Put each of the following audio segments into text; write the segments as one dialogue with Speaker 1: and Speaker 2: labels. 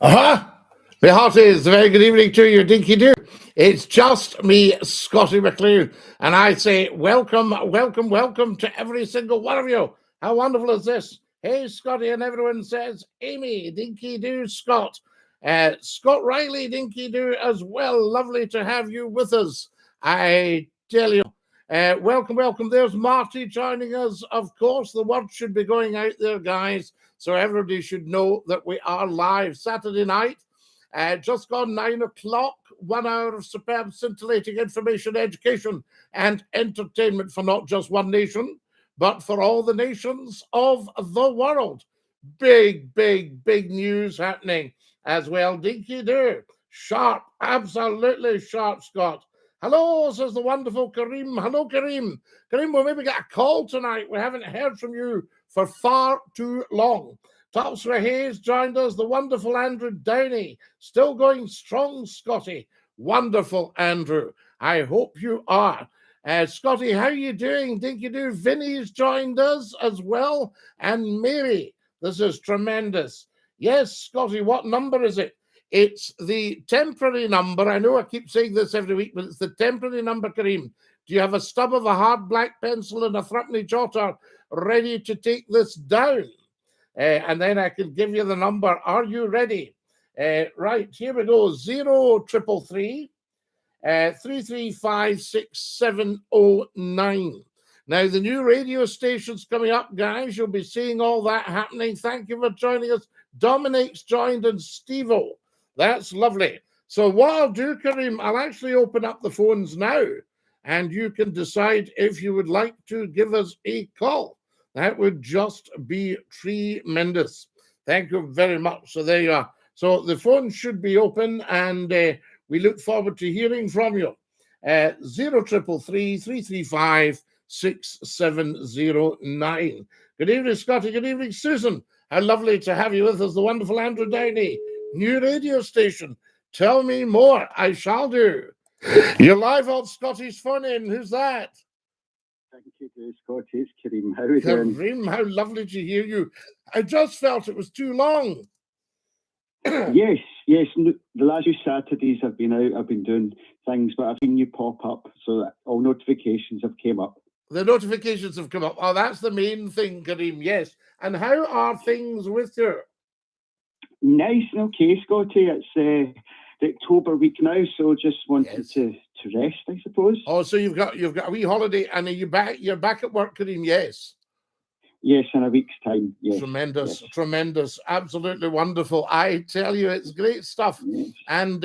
Speaker 1: Aha! My hearties, a very good evening to you, Dinky-Doo. It's just me, Scottie McCLUE, and I say welcome, welcome, welcome to every single one of you. How wonderful is this? Hey, Scottie, and everyone says, Amy, Dinky-Doo, Scott. Scott Riley, Dinky-Doo as well. Lovely to have you with us. I tell you, welcome, welcome. There's Marty joining us. Of course, the word should be going out there, guys, so everybody should know that we are live Saturday night. Just gone 9 o'clock, 1 hour of superb, scintillating information, education, and entertainment for not just one nation, but for all the nations of the world. Big, big, big news happening as well. Dinky-Doo, sharp, absolutely sharp, Scott. Hello, says the wonderful Kareem. Hello, Kareem. Kareem, we'll maybe get a call tonight. We haven't heard from you for far too long. Tops Hayes joined us, the wonderful Andrew Downey. Still going strong, Scottie. Wonderful, Andrew. I hope you are. Scottie, how are you doing? Dinky-Doo. Vinny's joined us as well. And Mary, this is tremendous. Yes, Scottie, what number is it? It's the temporary number. I know I keep saying this every week, but it's the temporary number, Kareem. Do you have a stub of a hard black pencil and a threepenny jotter ready to take this down? And then I can give you the number. Are you ready? Right, here we go. 0333 335 6709. Now, the new radio station's coming up, guys. You'll be seeing all that happening. Thank you for joining us. Dominic's joined and Steve-O. That's lovely. So what I'll do, Kareem, I'll actually open up the phones now, and you can decide if you would like to give us a call. That would just be tremendous. Thank you very much. So there you are. So the phone should be open, and we look forward to hearing from you. 0333 335 6709. Good evening, Scottie. Good evening, Susan. How lovely to have you with us. The wonderful Andrew Downey. New radio station. Tell me more. I shall do. You're live on Scottie's phone in. Who's that?
Speaker 2: Thank you, Scottie. It's Kareem. How are you doing?
Speaker 1: Kareem, how lovely to hear you. I just felt it was too long.
Speaker 2: Yes. The last few Saturdays I've been out, I've been doing things, but I've seen you pop up, so all notifications have came up.
Speaker 1: The notifications have come up. Oh, that's the main thing, Kareem, yes. And how are things with you?
Speaker 2: Nice and okay, Scottie. It's the October week now, so just wanted to rest, I suppose.
Speaker 1: Oh, so you've got a wee holiday, and are you back? You're back at work, Kareem? Yes.
Speaker 2: Yes, in a week's time. Yes.
Speaker 1: Tremendous, tremendous, absolutely wonderful. I tell you, it's great stuff.
Speaker 2: Yes.
Speaker 1: And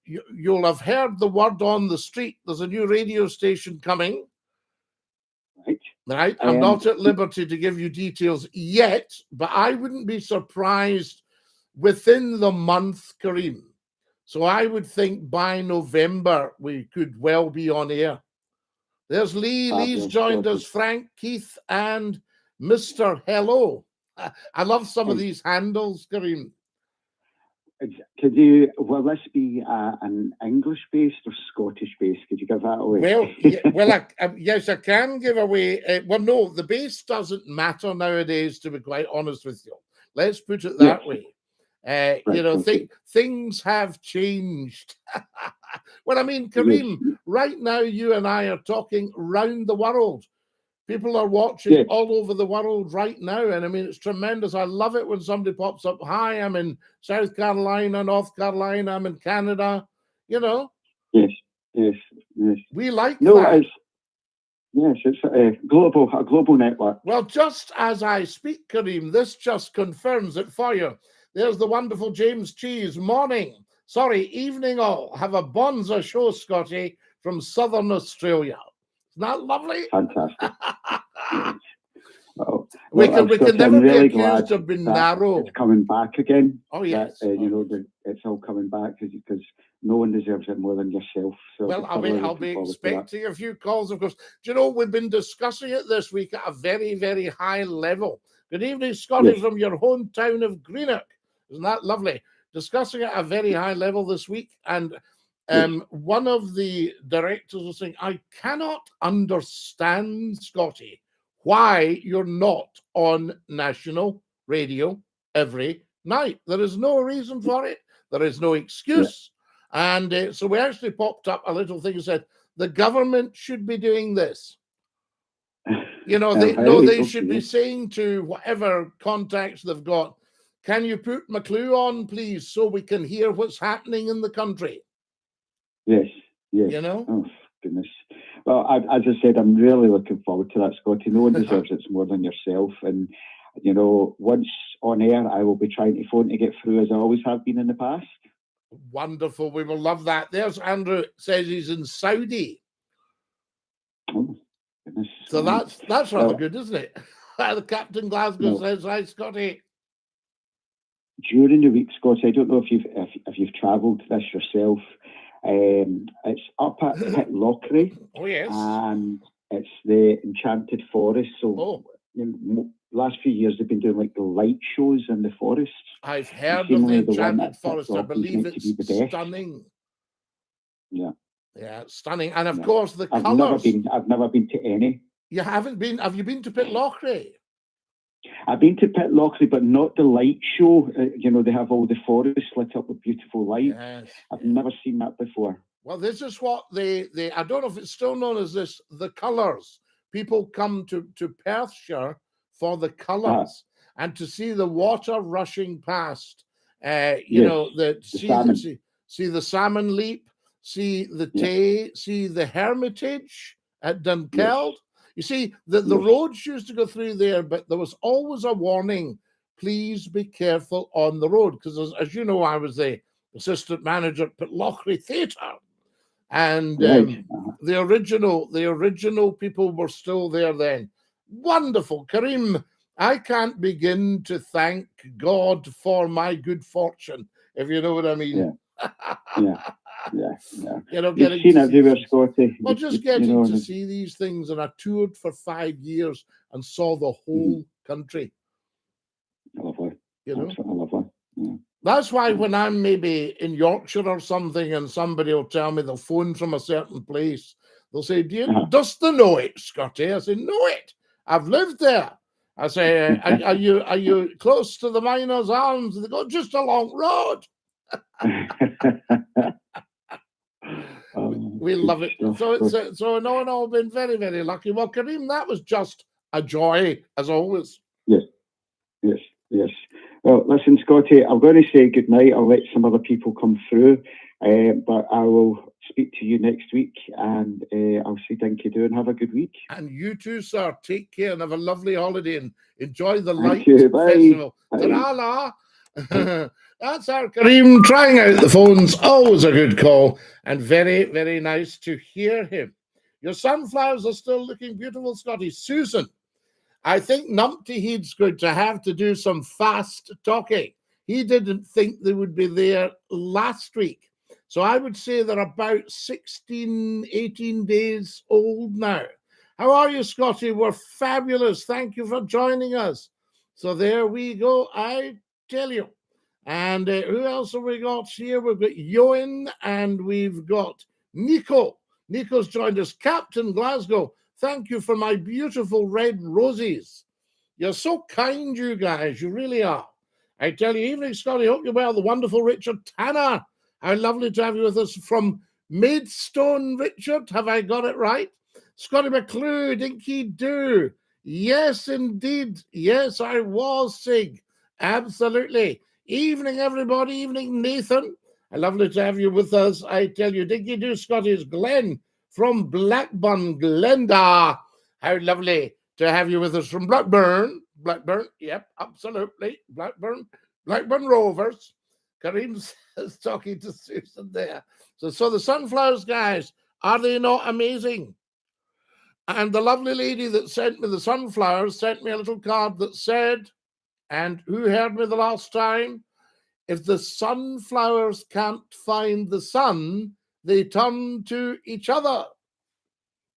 Speaker 1: you'll have heard the word on the street. There's a new radio station coming. Right. I'm not at liberty to give you details yet, but I wouldn't be surprised within the month, Kareem. So I would think by November we could well be on air. There's Lee. Lee's joined us, Frank, Keith, and Mr. Hello. I love some of these handles, Kareem.
Speaker 2: Will this be an English-based or Scottish-based? Could you give that away?
Speaker 1: Well, yes, I can give away. Well, no, the base doesn't matter nowadays, to be quite honest with you. Let's put it that way. Right, things have changed. Well, I mean, Kareem, right now you and I are talking round the world. People are watching all over the world right now, and I mean, it's tremendous. I love it when somebody pops up. Hi, I'm in South Carolina, North Carolina, I'm in Canada. Yes. We like that.
Speaker 2: It's a global network.
Speaker 1: Well, just as I speak, Kareem, this just confirms it for you. There's the wonderful James Cheese. Evening all. Have a bonza show, Scottie, from Southern Australia. Isn't that lovely?
Speaker 2: Fantastic.
Speaker 1: We can never be accused of being narrow.
Speaker 2: It's coming back again.
Speaker 1: Oh, yes.
Speaker 2: It's all coming back because no one deserves it more than yourself. So
Speaker 1: well, I'll be expecting a few calls, of course. Do you know, we've been discussing it this week at a very, very high level. Good evening, Scottie, from your hometown of Greenock. Isn't that lovely? Discussing it at a very high level this week. And one of the directors was saying, I cannot understand, Scottie, why you're not on national radio every night. There is no reason for it. There is no excuse. Yeah. And so we actually popped up a little thing and said, the government should be doing this. You know, they should be saying to whatever contacts they've got, can you put McClue on, please, so we can hear what's happening in the country?
Speaker 2: Yes, yes.
Speaker 1: You know?
Speaker 2: Oh, goodness. Well, as I said, I'm really looking forward to that, Scottie. No one deserves it more than yourself. And, you know, once on air, I will be trying to phone to get through, as I always have been in the past.
Speaker 1: Wonderful. We will love that. There's Andrew, says he's in Saudi.
Speaker 2: Oh, goodness.
Speaker 1: So that's rather good, isn't it? The Captain Glasgow says, hi, Scottie.
Speaker 2: During the week, Scottie, I don't know if you've travelled this yourself. It's up at Pitlochry.
Speaker 1: Oh, yes.
Speaker 2: And it's the Enchanted Forest. So you know, last few years they've been doing like the light shows in the forests.
Speaker 1: I've heard of the Enchanted Forest. I believe it's stunning.
Speaker 2: Yeah.
Speaker 1: Yeah, stunning. And of course the colours.
Speaker 2: I've never been to any.
Speaker 1: You haven't been? Have you been to Pitlochry?
Speaker 2: I've been to Pitlochry, but not the light show. You know, they have all the forests lit up with beautiful lights. Yes, I've never seen that before.
Speaker 1: Well, this is what they I don't know if it's still known as this, the colours. People come to Perthshire for the colours and to see the water rushing past. You know, see the salmon leap, see the Tay, see the Hermitage at Dunkeld. Yes. You see, the roads used to go through there, but there was always a warning, please be careful on the road. Because as you know, I was the assistant manager at Pitlochry Theatre. And the original people were still there then. Wonderful. Kareem, I can't begin to thank God for my good fortune, if you know what I mean.
Speaker 2: Yeah.
Speaker 1: You know,
Speaker 2: you've seen everywhere, Scottie.
Speaker 1: Well, just getting to see these things, and I toured for 5 years and saw the whole country.
Speaker 2: Lovely.
Speaker 1: You know,
Speaker 2: absolutely lovely. Yeah.
Speaker 1: That's why when I'm maybe in Yorkshire or something, and somebody will tell me they'll phone from a certain place, they'll say, "Dost thou know it, Scottie?" I say, "Know it. I've lived there." I say, "Are you close to the Miners' Arms?" They go, "Just a long road." We love it. So no, I've been very, very lucky. Well, Kareem, that was just a joy, as always.
Speaker 2: Yes. Well, listen, Scottie, I'm going to say good night. I'll let some other people come through, but I will speak to you next week, and I'll see Dinky-Doo and have a good week.
Speaker 1: And you too, sir. Take care and have a lovely holiday and enjoy the Light Festival. Ta-ra. That's our Kareem trying out the phones. Always a good call and very, very nice to hear him. Your sunflowers are still looking beautiful, Scottie. Susan, I think Numpty Head's going to have to do some fast talking. He didn't think they would be there last week. So I would say they're about 16, 18 days old now. How are you, Scottie? We're fabulous. Thank you for joining us. So there we go. I tell you. And who else have we got here? We've got Ewan and we've got Nico. Nico's joined us. Captain Glasgow, thank you for my beautiful red roses. You're so kind, you guys. You really are. I tell you, evening, Scottie. Hope you're well. The wonderful Richard Tanner. How lovely to have you with us from Maidstone, Richard. Have I got it right? Scottie McClue, Dinky-Doo. Yes, indeed. Yes, I was, Sig. Absolutely. Evening, everybody. Evening, Nathan. Lovely to have you with us. I tell you, Dinky-Doo, Scottie, is Glenn from Blackburn, Glenda. How lovely to have you with us from Blackburn. Blackburn, yep, absolutely. Blackburn Rovers. Kareem is talking to Susan there. So the sunflowers, guys, are they not amazing? And the lovely lady that sent me the sunflowers sent me a little card that said, and who heard me the last time? If the sunflowers can't find the sun, they turn to each other.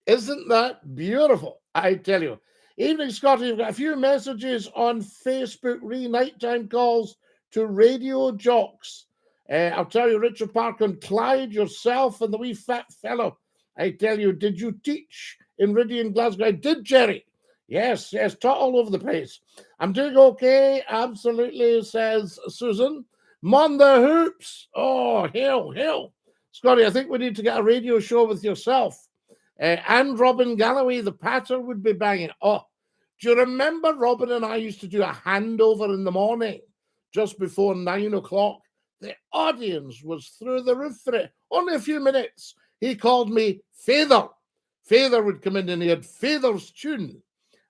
Speaker 1: Isn't that beautiful? I tell you. Evening, Scottie. You've got a few messages on Facebook, nighttime calls to radio jocks. I'll tell you, Richard Parker and Clyde, yourself and the wee fat fellow. I tell you, did you teach in Ridley and Glasgow? I did, Jerry. Yes, yes, tot all over the place. I'm doing okay, absolutely, says Susan. Mon the hoops. Oh, hell. Scottie, I think we need to get a radio show with yourself. And Robin Galloway, the patter would be banging. Oh, do you remember Robin and I used to do a handover in the morning just before 9 o'clock? The audience was through the roof for it. Only a few minutes. He called me Feather. Feather would come in and he had Feather's tune.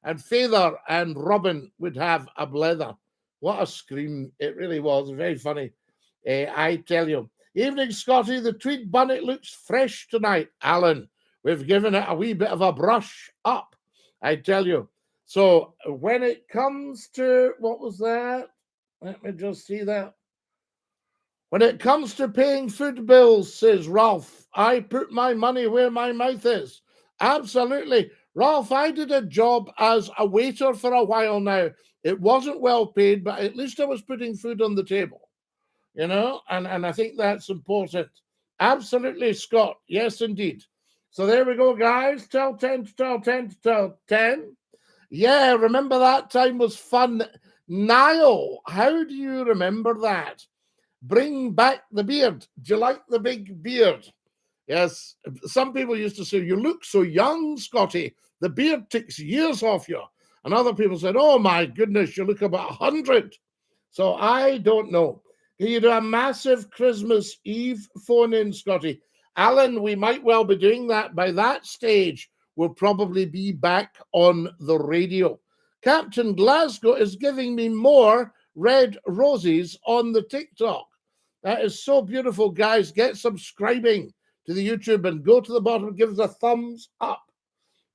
Speaker 1: And Feather and Robin would have a blether. What a scream. It really was. Very funny. I tell you. Evening, Scottie. The tweed bonnet looks fresh tonight. Alan, we've given it a wee bit of a brush up. I tell you. So when it comes to, what was that? Let me just see that. When it comes to paying food bills, says Ralph, I put my money where my mouth is. Absolutely. Ralph, I did a job as a waiter for a while now. It wasn't well paid, but at least I was putting food on the table, you know, and I think that's important. Absolutely, Scott. Yes, indeed. So there we go, guys. Tell 10 to tell 10 to tell 10. Yeah, remember that time was fun. Niall, how do you remember that? Bring back the beard. Do you like the big beard? Yes, some people used to say, you look so young, Scottie. The beard takes years off you. And other people said, oh my goodness, you look about 100. So I don't know. Can you do a massive Christmas Eve phone in, Scottie? Alan, we might well be doing that. By that stage, we'll probably be back on the radio. Captain Glasgow is giving me more red roses on the TikTok. That is so beautiful, guys. Get subscribing to the YouTube and go to the bottom and give us a thumbs up.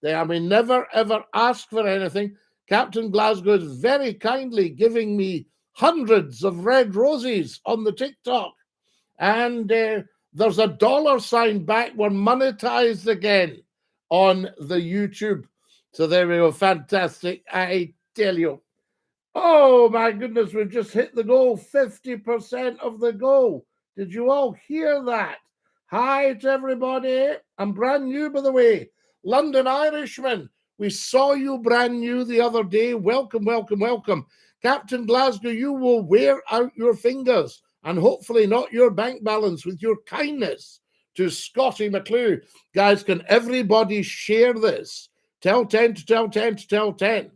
Speaker 1: I mean, never, ever ask for anything. Captain Glasgow is very kindly giving me hundreds of red roses on the TikTok. And there's a $sign back. We're monetized again on the YouTube. So there we go. Fantastic. I tell you. Oh, my goodness. We've just hit the goal. 50% of the goal. Did you all hear that? Hi to everybody. I'm brand new, by the way. London Irishman. We saw you brand new the other day. Welcome, welcome, welcome. Captain Glasgow, you will wear out your fingers and hopefully not your bank balance with your kindness to Scottie McClue. Guys, can everybody share this? Tell 10 to tell 10 to tell 10.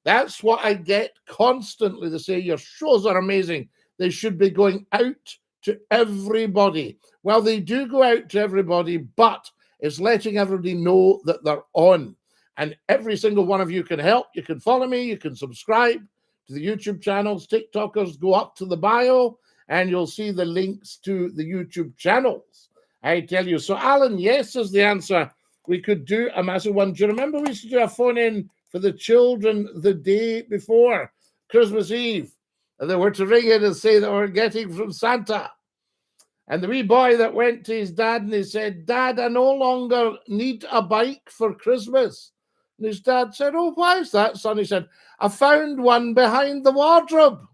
Speaker 1: That's what I get constantly. They say, your shows are amazing. They should be going out to everybody. Well, they do go out to everybody, but it's letting everybody know that they're on. And every single one of you can help. You can follow me. You can subscribe to the YouTube channels. TikTokers, go up to the bio, and you'll see the links to the YouTube channels. I tell you. So, Alan, yes is the answer. We could do a massive one. Do you remember we used to do a phone-in for the children the day before Christmas Eve? And they were to ring in and say that we're getting from Santa. And the wee boy that went to his dad and he said, Dad, I no longer need a bike for Christmas. And his dad said, oh, why is that, son? He said, I found one behind the wardrobe.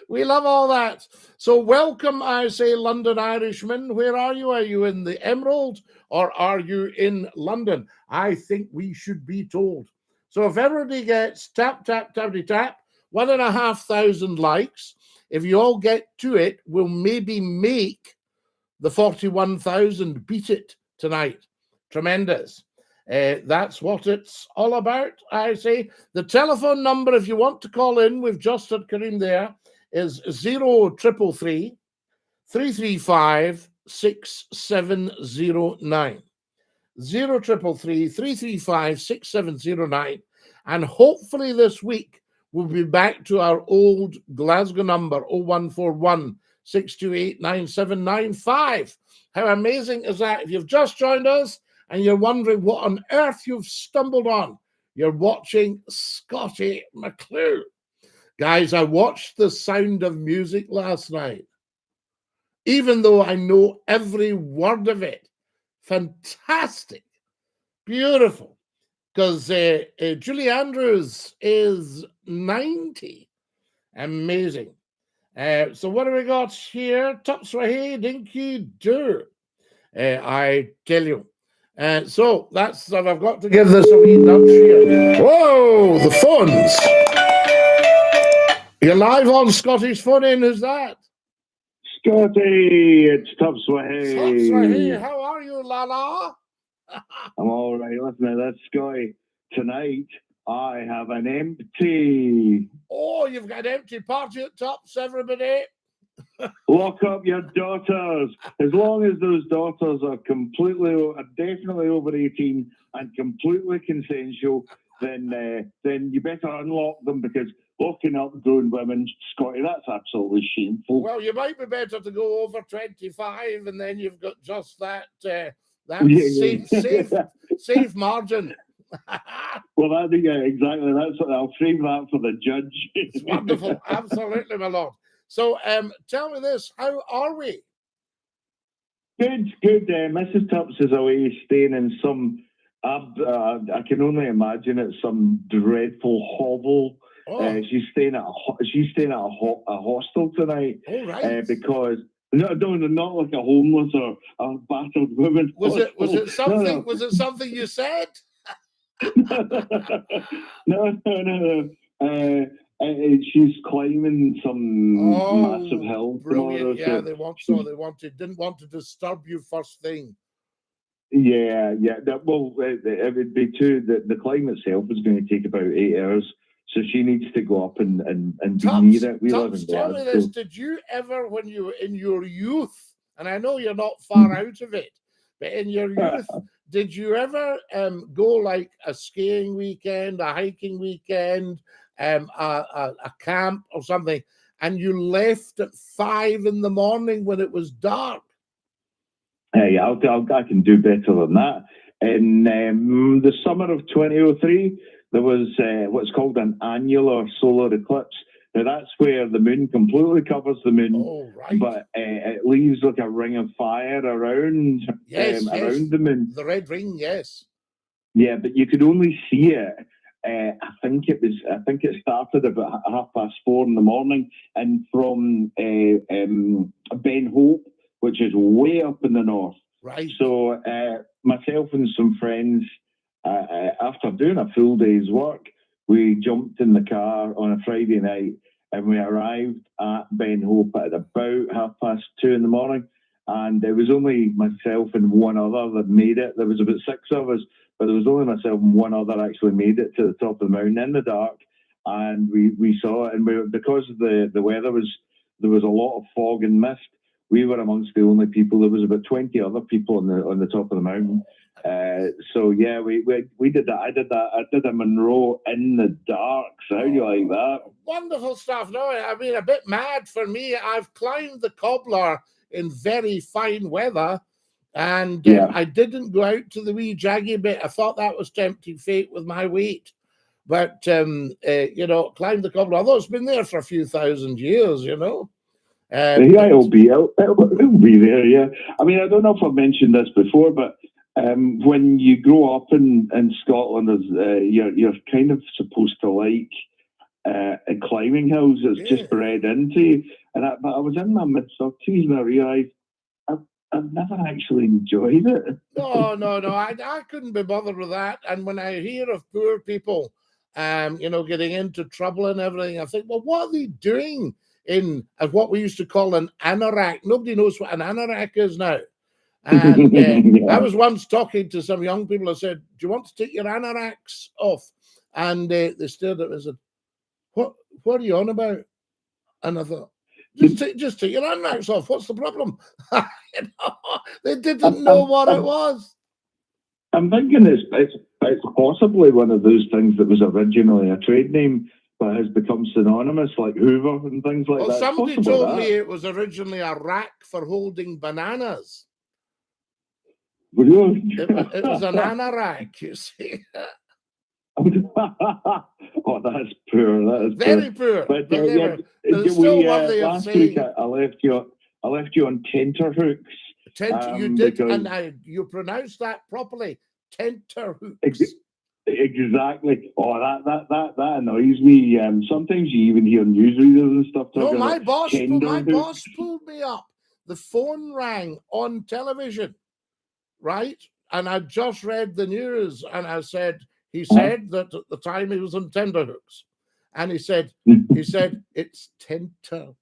Speaker 1: We love all that. So welcome, I say, London Irishman. Where are you? Are you in the Emerald or are you in London? I think we should be told. So if everybody gets tap, tap, tappity, tap, 1,500 likes, if you all get to it, we'll maybe make the 41,000 beat it tonight. Tremendous. That's what it's all about, I say. The telephone number, if you want to call in, we've just had Kareem there, is 0333 335 6709. 0333 335 6709. And hopefully this week we'll be back to our old Glasgow number, 0141 628 9795. How amazing is that? If you've just joined us, and you're wondering what on earth you've stumbled on, you're watching Scottie McClue. Guys, I watched The Sound of Music last night, even though I know every word of it. Fantastic. Beautiful. Because Julie Andrews is 90. Amazing. So what do we got here? Top Swahili, Dinky-Doo. I tell you. So that's, I've got to give this a wee nudge here. Whoa, the phones. You're live on Scotty's phone in. Who's that?
Speaker 3: Scottie, it's Top Swahili.
Speaker 1: Top Swahili, how are you, Lala?
Speaker 3: I'm all right. Listen, that's Scotty. Tonight, I have an empty.
Speaker 1: Oh, you've got an empty party at Tops, everybody.
Speaker 3: Lock up your daughters. As long as those daughters are definitely over 18 and completely consensual, then you better unlock them, because locking up grown women, Scotty, that's absolutely shameful.
Speaker 1: Well, you might be better to go over 25, and then you've got just that safe margin.
Speaker 3: Well, exactly. That's what I'll frame that for the judge.
Speaker 1: It's wonderful, absolutely, my lord. So, tell me this: how are we?
Speaker 3: Good. Mrs. Tups is away, staying in some. I can only imagine it's some dreadful hovel.
Speaker 1: Oh.
Speaker 3: She's staying at a hostel tonight.
Speaker 1: Oh, right.
Speaker 3: Because not like a homeless or a battered woman.
Speaker 1: Was it something? No. Was it something you said?
Speaker 3: No. She's climbing some massive hill.
Speaker 1: Brilliant! Yeah, didn't want to disturb you first thing.
Speaker 3: Yeah. It would be too. The climb itself is going to take about 8 hours, so she needs to go up and be near it. We live in Glasgow.
Speaker 1: Tell me this: did you ever, when you were in your youth, and I know you're not far out of it, but in your youth, did you ever go like a skiing weekend, a hiking weekend, a camp or something, and you left at 5 in the morning when it was dark?
Speaker 3: Hey, I can do better than that. In the summer of 2003, there was what's called an annular solar eclipse. Now, that's where the moon completely covers the moon, but it leaves like a ring of fire around the moon.
Speaker 1: The red ring, yes.
Speaker 3: Yeah, but you could only see it. I think it started about 4:30 in the morning, and from Ben Hope, which is way up in the north.
Speaker 1: Right.
Speaker 3: So myself and some friends, after doing a full day's work, we jumped in the car on a Friday night, and we arrived at Ben Hope at about 2:30 in the morning. And it was only myself and one other that made it. There was about 6 of us, but there was only myself and one other actually made it to the top of the mountain in the dark. And we saw it, and because of the weather there was a lot of fog and mist. We were amongst the only people. There was about 20 other people on the top of the mountain. So yeah, we did that. I did a Monroe in the dark. So how do you like that?
Speaker 1: Wonderful stuff. No, I mean, a bit mad for me. I've climbed the Cobbler in very fine weather, and I didn't go out to the wee jaggy bit. I thought that was tempting fate with my weight, but climbed the Cobbler. Although it's been there for a few thousand years, it'll
Speaker 3: be there. Yeah, I mean, I don't know if I've mentioned this before, but when you grow up in Scotland, you're kind of supposed to like climbing hills. It's just bred into you. But I was in my mid-30s and I realised I've never actually enjoyed it.
Speaker 1: No, I couldn't be bothered with that. And when I hear of poor people, getting into trouble and everything, I think, well, what are they doing in what we used to call an anorak? Nobody knows what an anorak is now. And I was once talking to some young people. I said, do you want to take your anoraks off? And they stared at me and said, what are you on about? And I thought, just take your anoraks off. What's the problem? They didn't know what it was.
Speaker 3: I'm thinking it's possibly one of those things that was originally a trade name, but has become synonymous, like Hoover and things like that.
Speaker 1: Somebody told me it was originally a rack for holding bananas. It was an anorak, you see.
Speaker 3: Oh, that's poor. That is
Speaker 1: very poor. But still worthy of
Speaker 3: last
Speaker 1: saying.
Speaker 3: Week I left you on tenterhooks.
Speaker 1: You did, and you pronounced that properly. Tenterhooks.
Speaker 3: Exactly. Oh, that annoys me. Sometimes you even hear newsreaders and stuff talking
Speaker 1: my boss pulled me up. The phone rang on television, right? and I just read the news, and I said, he said that at the time he was on tenterhooks, and he said it's tenterhooks.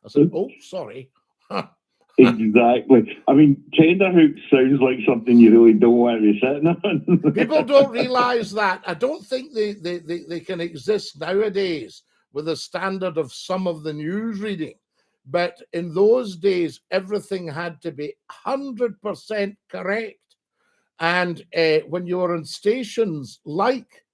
Speaker 1: I said, oh, sorry.
Speaker 3: Exactly. I mean, tenterhooks sounds like something you really don't want to be sitting on.
Speaker 1: People don't realise that. I don't think they can exist nowadays with the standard of some of the news reading. But in those days, everything had to be 100% correct. And when you were on stations like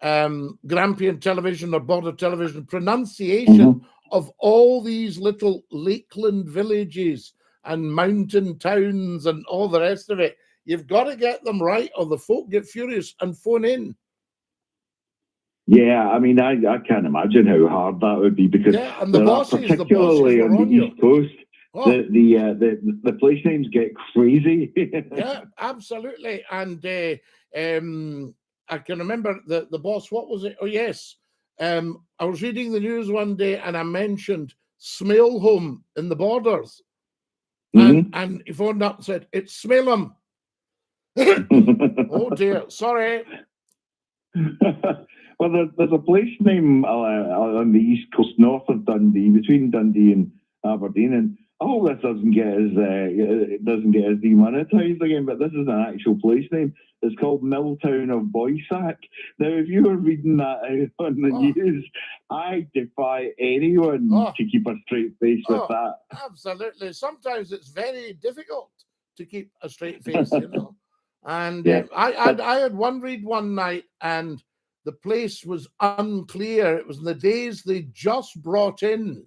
Speaker 1: Grampian Television or Border Television, pronunciation of all these little lakeland villages and mountain towns and all the rest of it, you've got to get them right, or the folk get furious and phone in.
Speaker 3: Yeah, I mean, I can't imagine how hard that would be, because
Speaker 1: and the bosses,
Speaker 3: particularly on the East Coast, the place names get crazy.
Speaker 1: Yeah, absolutely. And I can remember the boss. What was it? Oh yes, I was reading the news one day and I mentioned Smailholm in the Borders, and he phoned up and said, "It's Smailholm." Oh dear, sorry.
Speaker 3: Well, there's a place name on the East Coast, north of Dundee, between Dundee and Aberdeen, and all this doesn't get as demonetized again. But this is an actual place name. It's called Milltown of Boysack. Now, if you were reading that out on the news, I defy anyone to keep a straight face with that.
Speaker 1: Absolutely. Sometimes it's very difficult to keep a straight face, you know. And I had one read one night, and the place was unclear. It was in the days they just brought in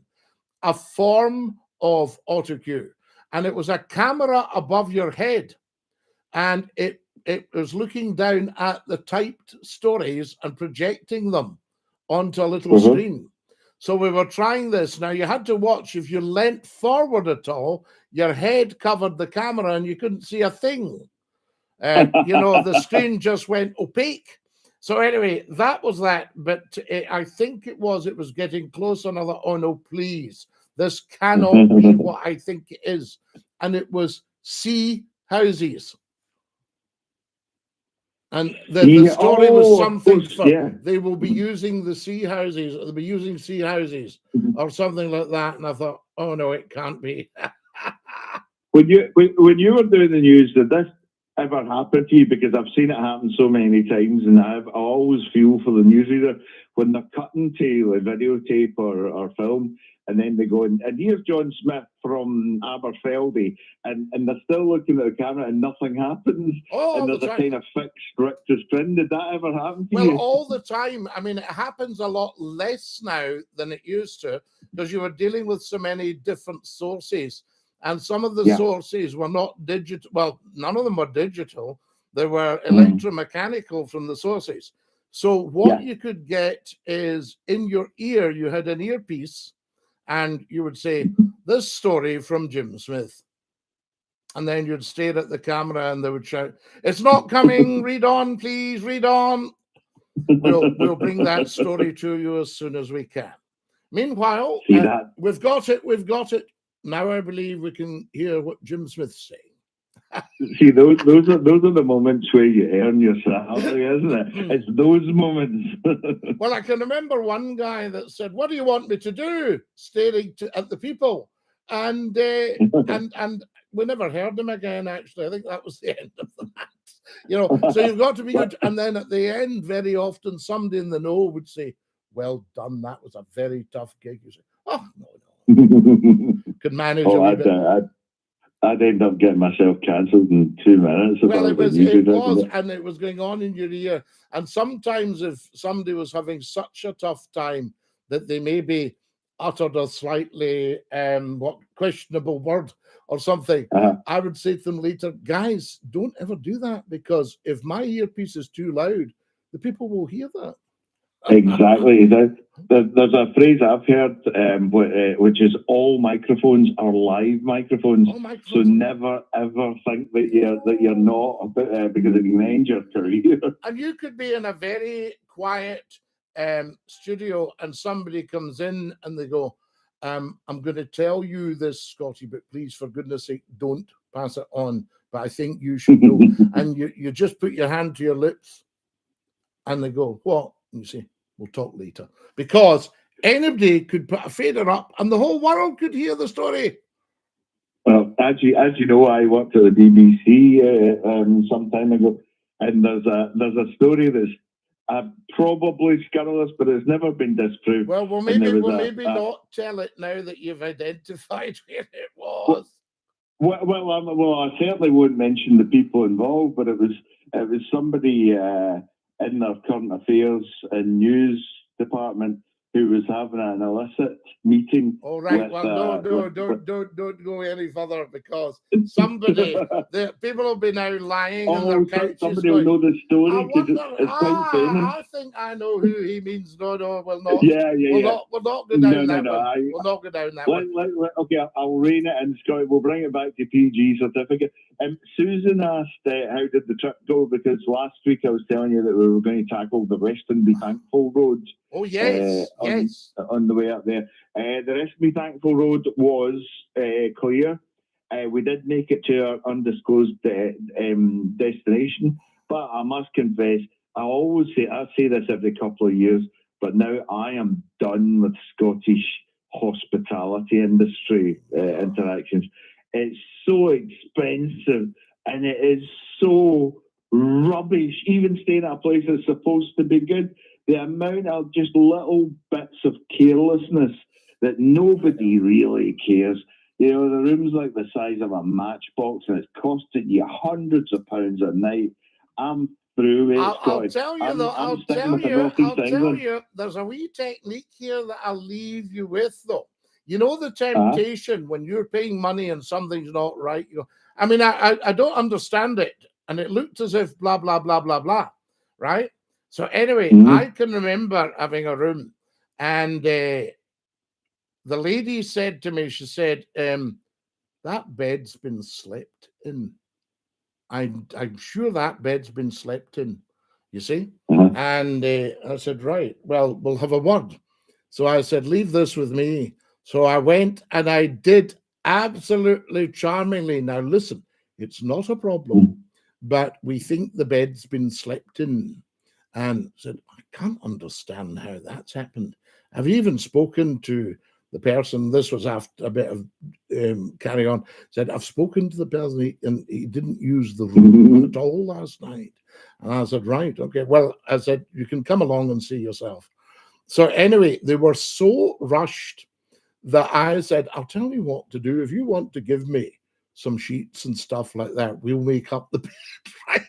Speaker 1: a form of autocue, and it was a camera above your head, and it was looking down at the typed stories and projecting them onto a little screen. So we were trying this. Now, you had to watch. If you leant forward at all, your head covered the camera and you couldn't see a thing. You know, the screen just went opaque. So anyway, that was that. But I think it was getting close. Another, oh no, please. This cannot be what I think it is. And it was sea houses. And the story was something they will be using the sea houses, or they'll be using sea houses or something like that. And I thought, oh no, it can't be.
Speaker 3: When you were doing the news, did this ever happen to you? Because I've seen it happen so many times, and I always feel for the newsreader when they're cutting to a videotape or film, and then they go, and here's John Smith from Aberfeldy, and they're still looking at the camera and nothing happens. And there's a kind of fixed rictus grin. Did that ever happen to you?
Speaker 1: Well, all the time. I mean, it happens a lot less now than it used to, because you were dealing with so many different sources. And some of the sources were not digital. Well, none of them were digital. They were electromechanical from the sources. So what you could get is in your ear, you had an earpiece, and you would say, this story from Jim Smith. And then you'd stare at the camera and they would shout, it's not coming, read on, please, read on. We'll bring that story to you as soon as we can. Meanwhile, we've got it. Now I believe we can hear what Jim Smith's saying.
Speaker 3: See, those are the moments where you earn your salary, isn't it? It's those moments.
Speaker 1: Well, I can remember one guy that said, "What do you want me to do?" Staring at the people, and we never heard him again. Actually, I think that was the end of that. You know, so you've got to be good. And then at the end, very often, somebody in the know would say, "Well done. That was a very tough gig." You say, "Oh no." Could manage a bit.
Speaker 3: I'd end up getting myself cancelled in 2 minutes.
Speaker 1: Well, it was, and it was going on in your ear. And sometimes if somebody was having such a tough time that they maybe uttered a slightly questionable word or something, I would say to them later, guys, don't ever do that, because if my earpiece is too loud, the people will hear that.
Speaker 3: Exactly. There's a phrase I've heard, which is all microphones are live microphones. So never ever think that you're not, because it can end your career.
Speaker 1: And you could be in a very quiet studio, and somebody comes in and they go, I'm going to tell you this, Scottie, but please, for goodness sake, don't pass it on. But I think you should know. And you just put your hand to your lips and they go, what? And you say, we'll talk later. Because anybody could put a fader up and the whole world could hear the story.
Speaker 3: Well, as you know, I worked at the BBC some time ago, and there's a story that's probably scurrilous, but it's never been disproved.
Speaker 1: Well, maybe not tell it now that you've identified where it was.
Speaker 3: Well, I certainly won't mention the people involved, but it was somebody in their current affairs and news department who was having an illicit meeting.
Speaker 1: Oh, right. Well, don't go any further, because the people will be now lying on their couches.
Speaker 3: Somebody will know the story.
Speaker 1: I think I know who he means. No, we'll not. We'll not go down that one. We'll not go down that one.
Speaker 3: Okay, I'll rein it in, Scotty. We'll bring it back to PG certificate. Susan asked, how did the trip go? Because last week I was telling you that we were going to tackle the Western Be Thankful Road.
Speaker 1: Oh, yes, yes.
Speaker 3: On the way up there. The Western Be Thankful Road was clear. We did make it to our undisclosed destination, but I must confess, I say this every couple of years, but now I am done with Scottish hospitality industry interactions. It's so expensive and it is so rubbish. Even staying at a place that's supposed to be good, the amount of just little bits of carelessness that nobody really cares. You know, the room's like the size of a matchbox and it's costing you hundreds of pounds a night. I'm through it.
Speaker 1: I'll tell you, there's a wee technique here that I'll leave you with, though. You know the temptation when you're paying money and something's not right. You know, I mean, I don't understand it, and it looked as if blah blah blah blah blah, right? So anyway, I can remember having a room, and the lady said to me, she said, "That bed's been slept in. I'm sure that bed's been slept in." You see, and I said, "Right, well, we'll have a word." So I said, "Leave this with me." So I went and I did absolutely charmingly. Now listen, it's not a problem, but we think the bed's been slept in. And said, I can't understand how that's happened. I've even spoken to the person, this was after a bit of carry on, said, I've spoken to the person and he didn't use the room at all last night. And I said, right, okay. Well, I said, you can come along and see yourself. So anyway, they were so rushed that I said, I'll tell you what to do. If you want to give me some sheets and stuff like that, we'll make up the bed, right?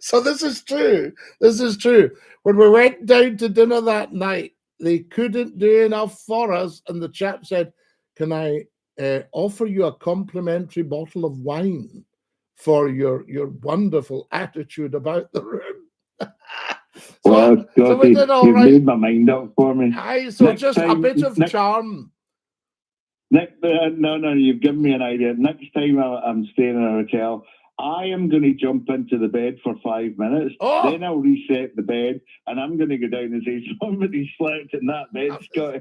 Speaker 1: So this is true. This is true. When we went down to dinner that night, they couldn't do enough for us. And the chap said, can I offer you a complimentary bottle of wine for your wonderful attitude about the room?
Speaker 3: So we did all right. Made my mind up for me.
Speaker 1: So next just time, a bit of charm.
Speaker 3: No, you've given me an idea. Next time I'm staying in a hotel, I am going to jump into the bed for 5 minutes. Then I'll reset the bed, and I'm going to go down and say, somebody slept in that bed, Scott.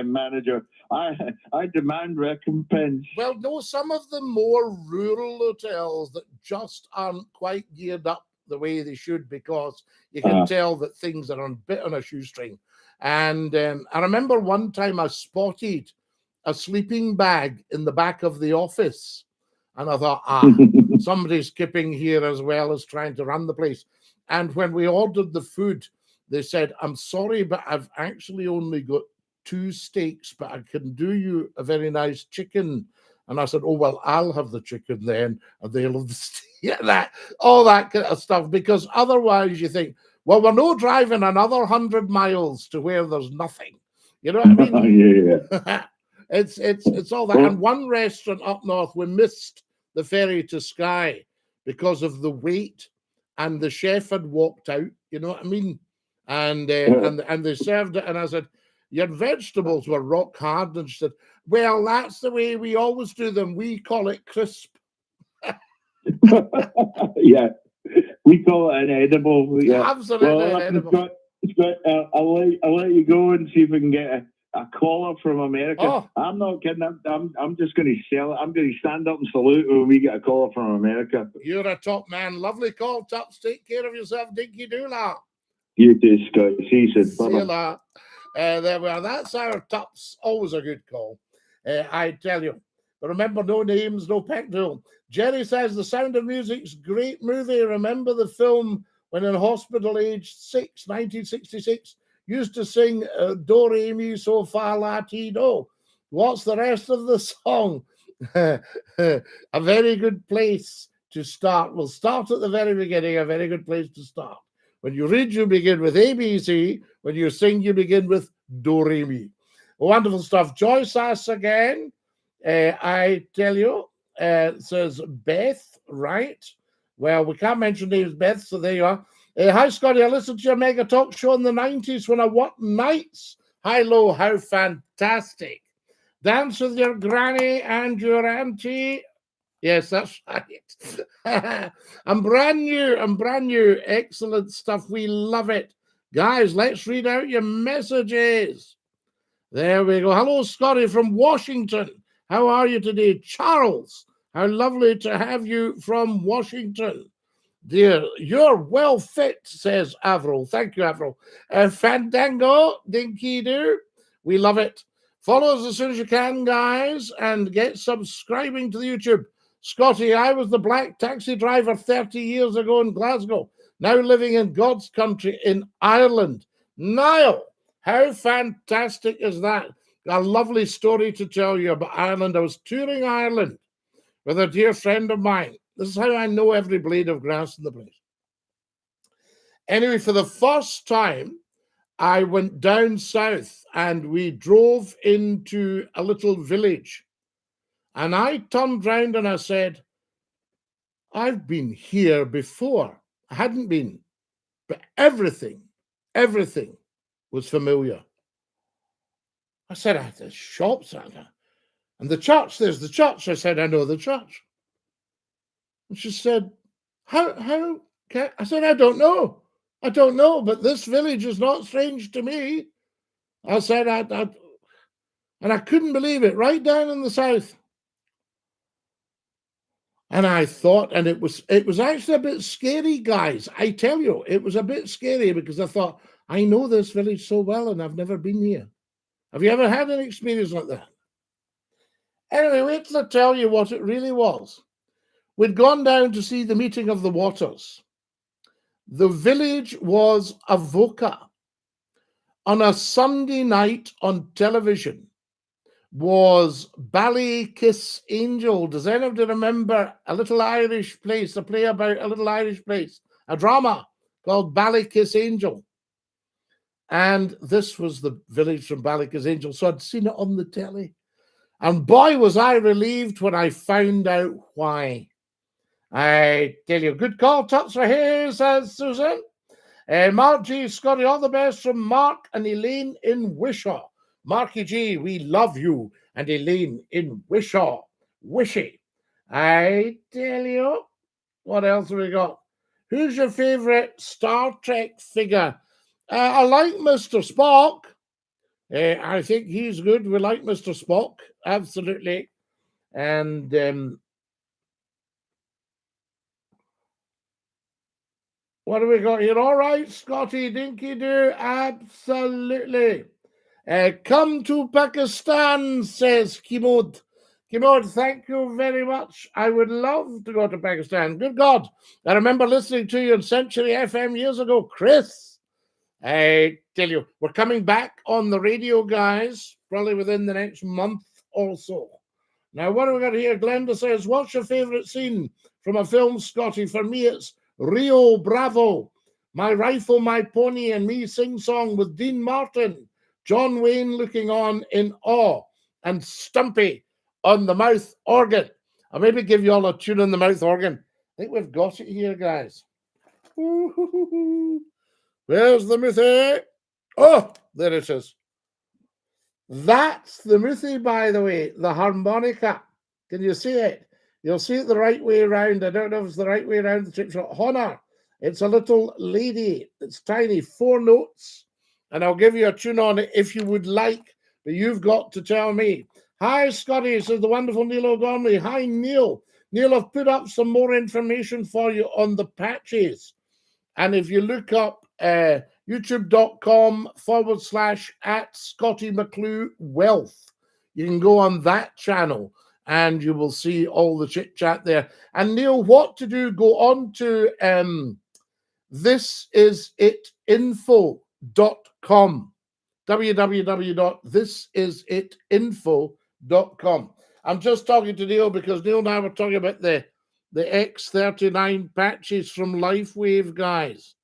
Speaker 3: Manager. I demand recompense.
Speaker 1: Well, no, some of the more rural hotels that just aren't quite geared up the way they should, because you can tell that things are a bit on a shoestring. And I remember one time I spotted a sleeping bag in the back of the office. And I thought, somebody's kipping here as well as trying to run the place. And when we ordered the food, they said, I'm sorry, but I've actually only got 2 steaks, but I can do you a very nice chicken. And I said, oh, well, I'll have the chicken then. And they'll have the steak, all that kind of stuff. Because otherwise you think, well, we're not driving another 100 miles to where there's nothing. You know what I mean?
Speaker 3: Yeah.
Speaker 1: It's all that. And one restaurant up north, we missed the ferry to Skye because of the wait, and the chef had walked out. You know what I mean? And they served it, and I said, your vegetables were rock hard. And she said, well, that's the way we always do them. We call it crisp.
Speaker 3: Yeah, we call it an edible. Yeah,
Speaker 1: absolutely an edible.
Speaker 3: I'll let you go and see if we can get A caller from America.
Speaker 1: Oh.
Speaker 3: I'm not kidding. I'm just going to sell it. I'm going to stand up and salute when we get a caller from America.
Speaker 1: You're a top man. Lovely call, Tups. Take care of yourself. Dinky-Doo, la.
Speaker 3: You too, Scott. See you soon.
Speaker 1: See you,
Speaker 3: Bye-bye.
Speaker 1: la. There we are. That's our Tups. Always a good call. I tell you. But remember, no names, no pet drill. Jerry says The Sound of Music's great movie. Remember the film when in hospital aged 6, 1966, used to sing Do, Re, Mi, So, Fa, La, Ti, Do. What's the rest of the song? A very good place to start. We'll start at the very beginning, a very good place to start. When you read, you begin with ABC. When you sing, you begin with Do, Re, Mi. Wonderful stuff. Joyce asks again, I tell you, says Beth, right? Well, we can't mention names, Beth, so there you are. Hi, Scottie. I listened to your mega talk show in the 90s when I worked nights. Hi, Lo, how fantastic. Dance with your granny and your auntie. Yes, that's right. I'm brand new. Excellent stuff. We love it. Guys, let's read out your messages. There we go. Hello, Scottie from Washington. How are you today? Charles, how lovely to have you from Washington. Dear, you're well fit, says Avril. Thank you, Avril. Fandango, Dinky-Doo. We love it. Follow us as soon as you can, guys, and get subscribing to the YouTube. Scottie, I was the black taxi driver 30 years ago in Glasgow, now living in God's country in Ireland. Niall, how fantastic is that? A lovely story to tell you about Ireland. I was touring Ireland with a dear friend of mine. This is how I know every blade of grass in the place. Anyway, for the first time, I went down south and we drove into a little village. And I turned round and I said, I've been here before. I hadn't been, but everything was familiar. I said, I had the shops and the church. There's the church. I said, I know the church. And she said, how can I said, I don't know, but this village is not strange to me. I said, and I couldn't believe it, right down in the south. And I thought, and it was actually a bit scary, guys. I tell you, it was a bit scary because I thought, I know this village so well and I've never been here. Have you ever had an experience like that? Anyway, wait till I tell you what it really was. We'd gone down to see the meeting of the waters. The village was Avoca. On a Sunday night on television was Ballykiss Angel. Does anybody remember a little Irish place, a play about a little Irish place, a drama called Ballykiss Angel? And this was the village from Ballykiss Angel. So I'd seen it on the telly. And boy, was I relieved when I found out why. I tell you, good call, Tuts for here, says Susan. Mark G, Scottie, all the best from Mark and Elaine in Wishaw. Marky G, we love you. And Elaine in Wishaw. Wishy. I tell you, what else have we got? Who's your favorite Star Trek figure? I like Mr. Spock. I think he's good. We like Mr. Spock. Absolutely. And what have we got here? All right, Scottie, Dinky-Doo. Absolutely. Come to Pakistan, says Kimod. Kimod, thank you very much. I would love to go to Pakistan. Good God. I remember listening to you on Century FM years ago. Chris, I tell you, we're coming back on the radio, guys, probably within the next month or so. Now, what have we got here? Glenda says, what's your favorite scene from a film, Scottie? For me, it's Rio Bravo, My Rifle, My Pony, and Me Sing Song with Dean Martin, John Wayne looking on in awe, and Stumpy on the mouth organ. I'll maybe give you all a tune on the mouth organ. I think we've got it here, guys. Where's the Muthi? Oh, there it is. That's the Muthi, by the way, the harmonica. Can you see it? You'll see it the right way around. I don't know if it's the right way around the trip shot. Honor. It's a little lady. It's tiny, 4 notes. And I'll give you a tune on it if you would like but you've got to tell me. Hi, Scottie, says the wonderful Neil O'Gormley. Hi, Neil. Neil, I've put up some more information for you on the patches. And if you look up youtube.com/@Scottie McClue Wealth, you can go on that channel and you will see all the chit chat there. And Neil, what to do? Go on to thisisitinfo.com, www.thisisitinfo.com. I'm just talking to Neil because Neil and I were talking about the X39 patches from LifeWave, guys.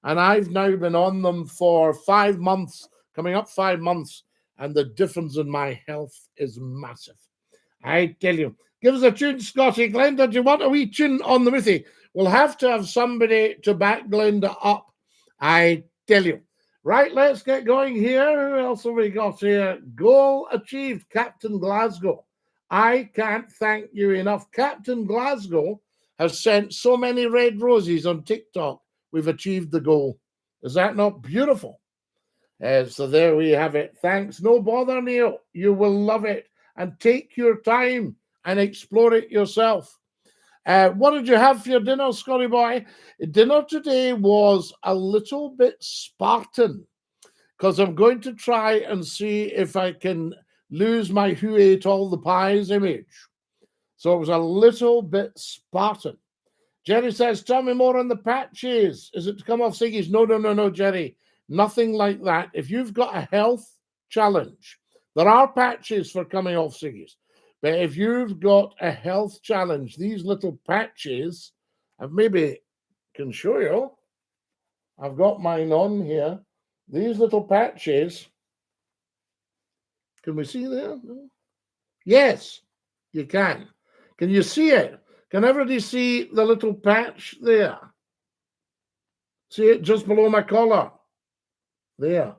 Speaker 1: And I've now been on them for 5 months, coming up 5 months, and the difference in my health is massive. I tell you. Give us a tune, Scottie. Glenda, do you want a wee tune on the Mithy? We'll have to have somebody to back Glenda up. I tell you. Right, let's get going here. Who else have we got here? Goal achieved, Captain Glasgow. I can't thank you enough. Captain Glasgow has sent so many red roses on TikTok. We've achieved the goal. Is that not beautiful? So there we have it. Thanks. No bother, Neil. You will love it. And take your time and explore it yourself. What did you have for your dinner, Scottie boy? Dinner today was a little bit Spartan because I'm going to try and see if I can lose my who ate all the pies image. So it was a little bit Spartan. Jerry says, tell me more on the patches. Is it to come off ciggies? No, Jerry. Nothing like that. If you've got a health challenge, there are patches for coming off ciggies. But if you've got a health challenge, these little patches, I maybe can show you. I've got mine on here. These little patches. Can we see there? Yes, you can. Can you see it? Can everybody see the little patch there? See it just below my collar? There.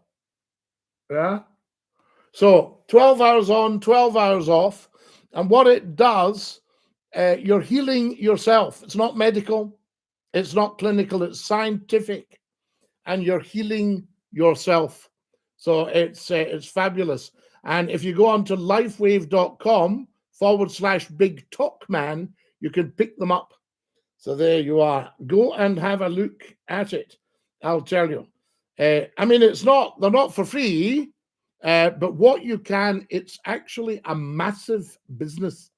Speaker 1: Yeah? So 12 hours on, 12 hours off. And what it does, you're healing yourself. It's not medical. It's not clinical. It's scientific. And you're healing yourself. So it's fabulous. And if you go on to lifewave.com/Big Talk Man, you can pick them up. So there you are. Go and have a look at it. I'll tell you. I mean, they're not for free. But what you can, it's actually a massive business.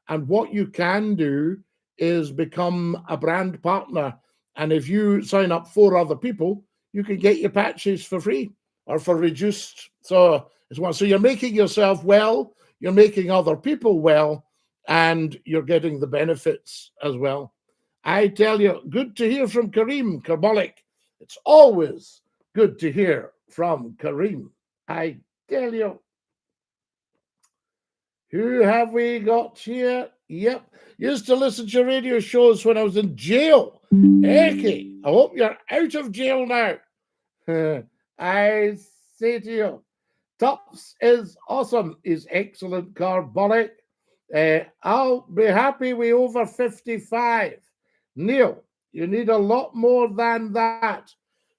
Speaker 1: And what you can do is become a brand partner. And if you sign up 4 other people, you can get your patches for free or for reduced. So you're making yourself well, you're making other people well, and you're getting the benefits as well. I tell you, good to hear from Kareem Carbolic. It's always good to hear from Kareem. I tell you. Who have we got here? Yep. Used to listen to radio shows when I was in jail. Eki, I hope you're out of jail now. I say to you, Tops is awesome. Is excellent, Carbolic. I'll be happy with over 55. Neil, you need a lot more than that.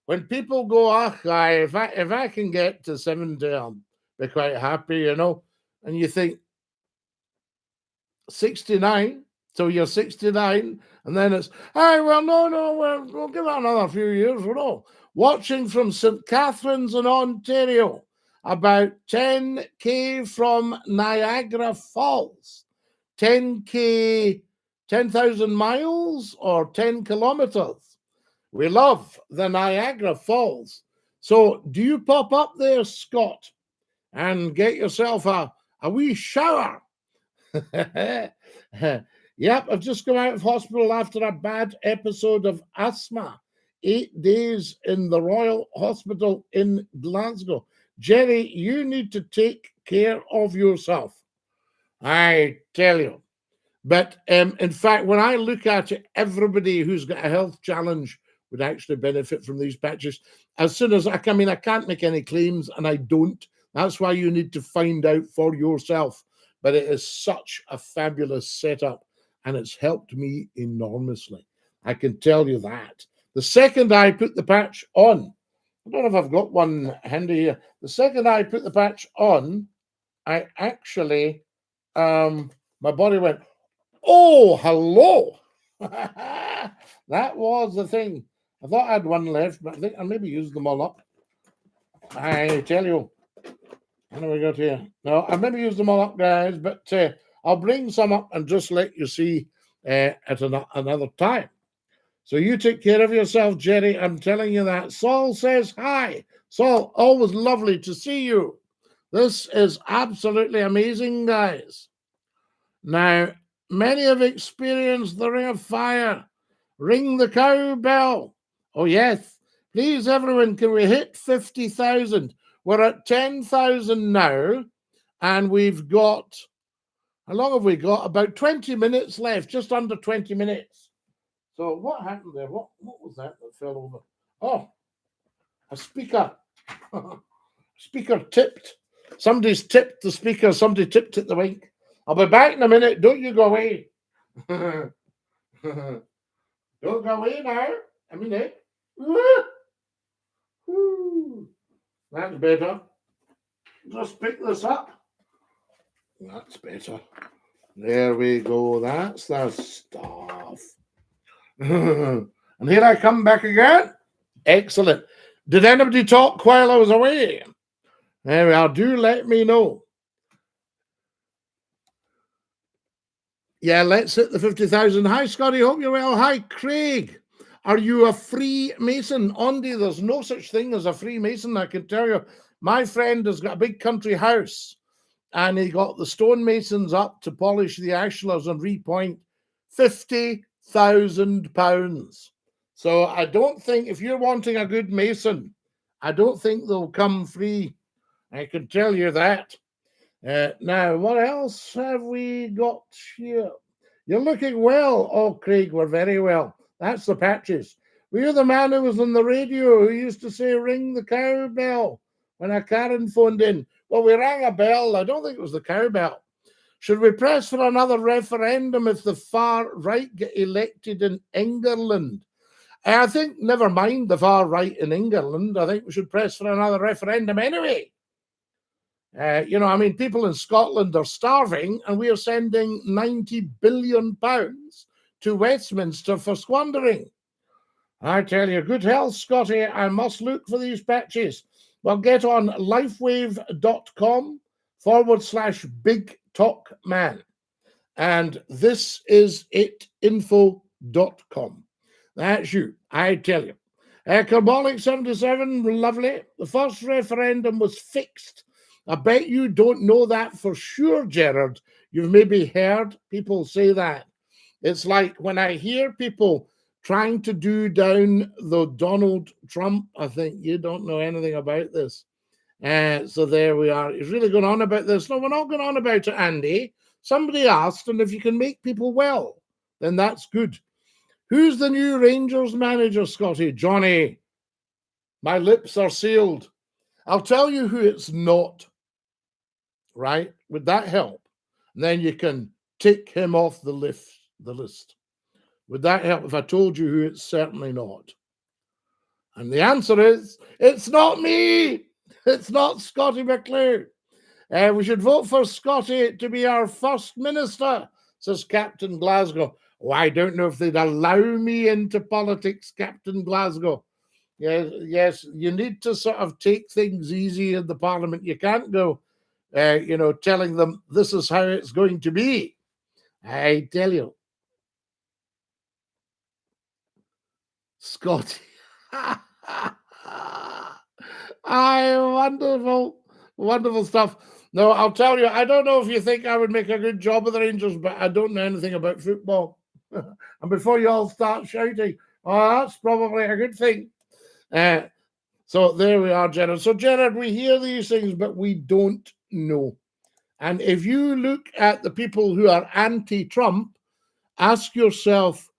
Speaker 1: When people go, if I can get to 70, I'll be quite happy, you know. And you think, 69, so you're 69, and then it's, we'll give it another few years, we're all watching from St. Catharines in Ontario, about 10K from Niagara Falls, 10K, 10,000 miles or 10 kilometers. We love the Niagara Falls. So do you pop up there, Scott, and get yourself a wee shower? Yep, I've just come out of hospital after a bad episode of asthma. 8 days in the Royal Hospital in Glasgow. Jerry, you need to take care of yourself. I tell you. But in fact, when I look at it, everybody who's got a health challenge would actually benefit from these patches. As soon as I can't make any claims, and I don't. That's why you need to find out for yourself. But it is such a fabulous setup, and it's helped me enormously. I can tell you that. The second I put the patch on, I don't know if I've got one handy here. The second I put the patch on, I actually, my body went, oh, hello. That was the thing. I thought I had one left, but I think I maybe used them all up. I tell you. How do we got here? No, I maybe used them all up, guys, but I'll bring some up and just let you see at another time. So you take care of yourself, Jerry. I'm telling you that. Saul says hi. Saul, always lovely to see you. This is absolutely amazing, guys. Now, many have experienced the ring of fire. Ring the cowbell. Oh, yes. Please, everyone, can we hit 50,000? We're at 10,000 now, and we've got, how long have we got? About 20 minutes left, just under 20 minutes. So what happened there? What was that fell over? Oh, a speaker. Speaker tipped. Somebody's tipped the speaker. Somebody tipped it the wink. I'll be back in a minute. Don't you go away. Don't go away now. A minute. That's better. Just pick this up. That's better. There we go. That's the stuff. And here I come back again. Excellent. Did anybody talk while I was away? There we are. Do let me know. Yeah, let's hit the 50,000. Hi, Scotty. Hope you're well. Hi, Craig. Are you a Freemason? Andy, there's no such thing as a Freemason, I can tell you. My friend has got a big country house, and he got the stonemasons up to polish the ashlars and repoint. £50,000. So I don't think, if you're wanting a good mason, I don't think they'll come free. I can tell you that. Now, what else have we got here? You're looking well. Oh, Craig, we're very well. That's the patches. Were you the man who was on the radio who used to say, ring the cowbell when a Karen phoned in? Well, we rang a bell. I don't think it was the cowbell. Should we press for another referendum if the far right get elected in England? I think, never mind the far right in England, I think we should press for another referendum anyway. You know, I mean, people in Scotland are starving, and we are sending £90 billion to Westminster for squandering. I tell you, good health, Scotty. I must look for these patches. Well, get on lifewave.com/Big Talk Man. And this is itinfo.com. That's you, I tell you. Carbolic 77, lovely. The first referendum was fixed. I bet you don't know that for sure, Gerard. You've maybe heard people say that. It's like when I hear people trying to do down the Donald Trump, I think you don't know anything about this. So there we are. He's really going on about this. No, we're not going on about it, Andy. Somebody asked, and if you can make people well, then that's good. Who's the new Rangers manager, Scotty? Johnny. My lips are sealed. I'll tell you who it's not. Right? Would that help? And then you can tick him off the list. Would that help if I told you who it's certainly not? And the answer is, it's not me. It's not Scottie McClue. We should vote for Scotty to be our first minister, says Captain Glasgow. Oh, I don't know if they'd allow me into politics, Captain Glasgow. Yes, you need to sort of take things easy in the Parliament. You can't go, telling them this is how it's going to be. I tell you. Scotty. Wonderful stuff. No, I'll tell you, I don't know if you think I would make a good job of the Rangers, but I don't know anything about football. And before you all start shouting, oh, that's probably a good thing. So there we are, Gerard. So, Gerard, we hear these things, but we don't know. And if you look at the people who are anti-Trump, ask yourself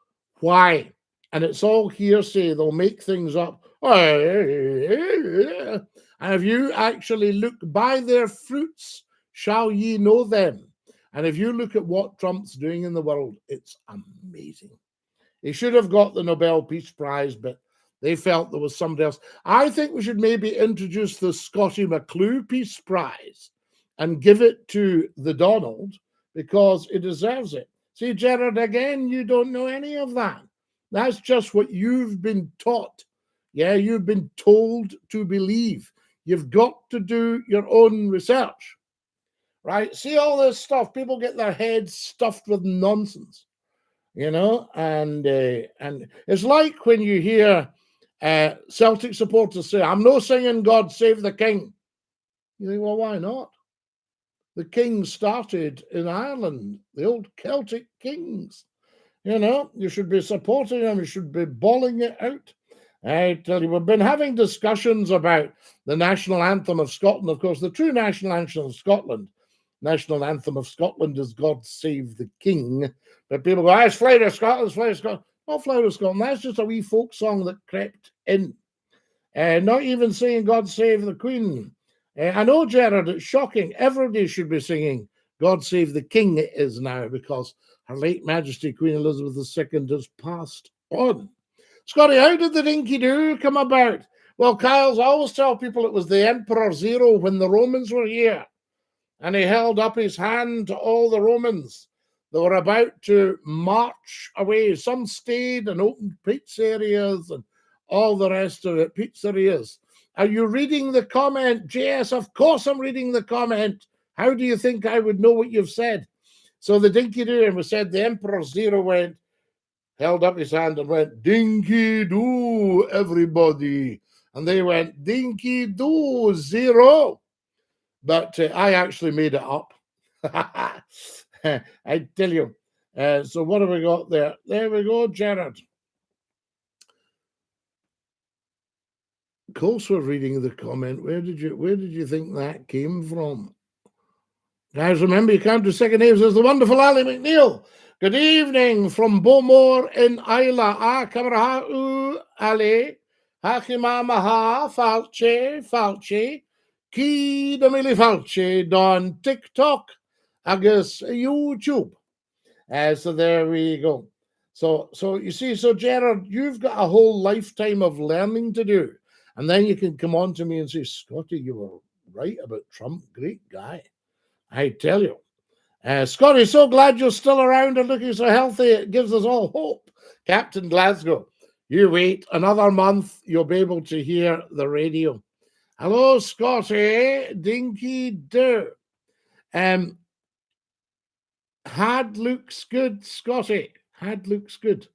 Speaker 1: why. And it's all hearsay. They'll make things up. And if you actually look by their fruits, shall ye know them. And if you look at what Trump's doing in the world, it's amazing. He should have got the Nobel Peace Prize, but they felt there was somebody else. I think we should maybe introduce the SCOTTIE McCLUE Peace Prize and give it to the Donald because it deserves it. See, Gerard, again, you don't know any of that. That's just what you've been taught. Yeah, you've been told to believe. You've got to do your own research, right? See all this stuff. People get their heads stuffed with nonsense, you know, and it's like when you hear Celtic supporters say, "I'm no singing God Save the King." You think, well, why not? The king started in Ireland, the old Celtic kings. You know, you should be supporting them. You should be bawling it out. I tell you, we've been having discussions about the national anthem of Scotland. Of course, the true national anthem of Scotland, national anthem of Scotland is God Save the King. But people go, it's Flight of Scotland, it's Flight of Scotland. Not Flight of Scotland, that's just a wee folk song that crept in. Not even saying God Save the Queen. I know, Gerard, it's shocking. Everybody should be singing God Save the King it is now because Her late Majesty Queen Elizabeth II has passed on. Scottie, how did the Dinky-Doo come about? Well, Kyle's always tell people it was the Emperor Zero when the Romans were here. And he held up his hand to all the Romans that were about to march away. Some stayed and opened pizzerias and all the rest of it, pizzerias. Are you reading the comment? JS, of course I'm reading the comment. How do you think I would know what you've said? So the Dinky-Doo, and we said the Emperor Zero went, held up his hand and went, Dinky-Doo, everybody. And they went, Dinky-Doo, Zero. But I actually made it up. I tell you. So what have we got there? There we go, Gerard. Of course we're reading the comment. Where did you think that came from? Guys, remember you can't do second names. There's the wonderful Ali McNeil. Good evening from Bowmore in Isla. Kamaraha Ali. Hakimamaha Falche. Ki Damili Falche Don TikTok. Agus YouTube. So there we go. So you see, so Gerard, you've got a whole lifetime of learning to do. And then you can come on to me and say, Scottie, you were right about Trump. Great guy. I tell you. Scottie, so glad you're still around and looking so healthy. It gives us all hope. Captain Glasgow, you wait another month. You'll be able to hear the radio. Hello, Scottie. Dinky-Doo. Had looks good, Scottie. Had looks good.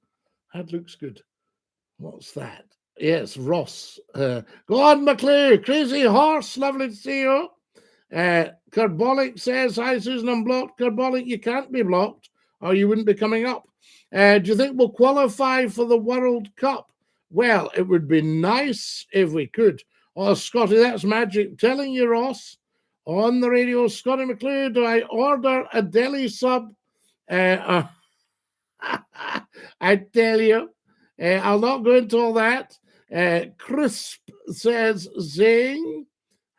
Speaker 1: Had looks good. What's that? Yes, Ross. Go on, McClue. Crazy horse. Lovely to see you. Carbolic says, hi, Susan, I'm blocked. Carbolic, you can't be blocked or you wouldn't be coming up. Do you think we'll qualify for the World Cup? Well, it would be nice if we could. Oh, Scottie, that's magic. Telling you, Ross, on the radio, Scottie McClue, do I order a deli sub? I tell you, I'll not go into all that. Crisp says, zing.